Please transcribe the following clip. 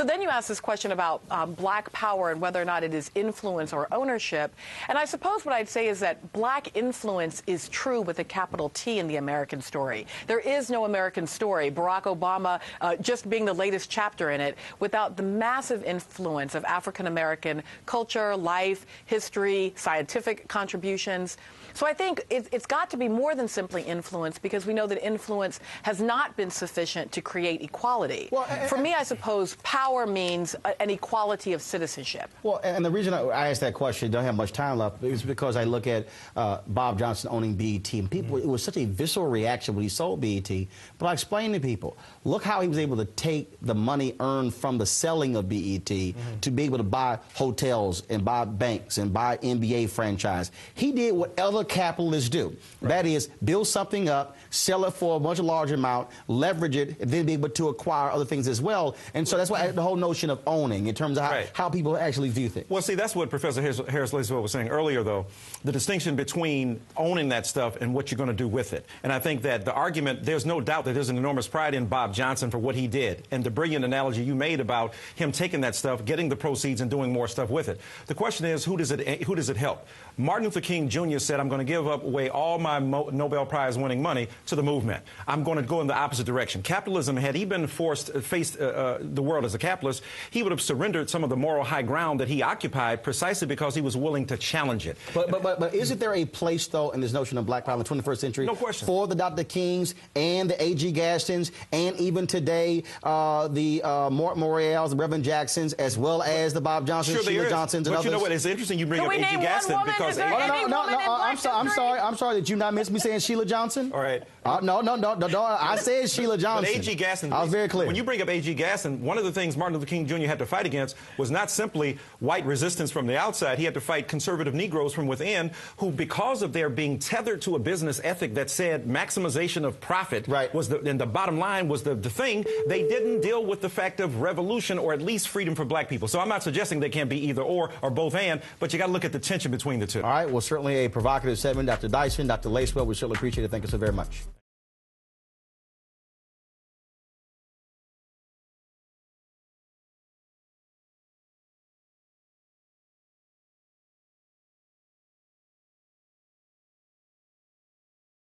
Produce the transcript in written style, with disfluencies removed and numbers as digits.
So then you ask this question about black power and whether or not it is influence or ownership. And I suppose what I'd say is that black influence is true with a capital T in the American story. There is no American story, Barack Obama just being the latest chapter in it, without the massive influence of African-American culture, life, history, scientific contributions. So I think it's got to be more than simply influence, because we know that influence has not been sufficient to create equality. Well, for me, I suppose power means an equality of citizenship. Well, and the reason I asked that question, don't have much time left, is because I look at Bob Johnson owning BET, and people, it was such a visceral reaction when he sold BET. But I explained to people, look how he was able to take the money earned from the selling of BET to be able to buy hotels and buy banks and buy NBA franchise. He did what other capitalists do. Right. That is, build something up, sell it for a much larger amount, leverage it, and then be able to acquire other things as well. And so that's why the whole notion of owning, in terms of how people actually view things. Well, see, that's what Professor Harris-Lacewell was saying earlier, though, the distinction between owning that stuff and what you're going to do with it. And I think that the argument, there's no doubt that there's an enormous pride in Bob Johnson for what he did. And the brilliant analogy you made about him taking that stuff, getting the proceeds, and doing more stuff with it. The question is, who does it help? Martin Luther King Jr. said, I'm going to give away all my Nobel Prize winning money to the movement. I'm going to go in the opposite direction. Capitalism, had he been faced the world as a capitalist, he would have surrendered some of the moral high ground that he occupied precisely because he was willing to challenge it. But isn't there a place, though, in this notion of black power in the 21st century for the Dr. Kings and the A.G. Gastons and even today the Mort Morales, the Reverend Jacksons, as well as the Bob Johnsons, Sheila Johnsons, and others? But you know what? It's interesting you bring up A.G. Gaston because I'm sorry. Did you not miss me saying Sheila Johnson? All right. No. I said Sheila Johnson. But A.G. Gaston, I was very clear. When you bring up A.G. Gaston, one of the things Martin Luther King Jr. had to fight against was not simply white resistance from the outside. He had to fight conservative Negroes from within who, because of their being tethered to a business ethic that said maximization of profit was and the bottom line was the thing, they didn't deal with the fact of revolution or at least freedom for black people. So I'm not suggesting they can't be either or both and, but you got to look at the tension between the two. All right. Well, certainly a provocative segment. Dr. Dyson, Dr. Lacewell, we certainly appreciate it. Thank you so very much.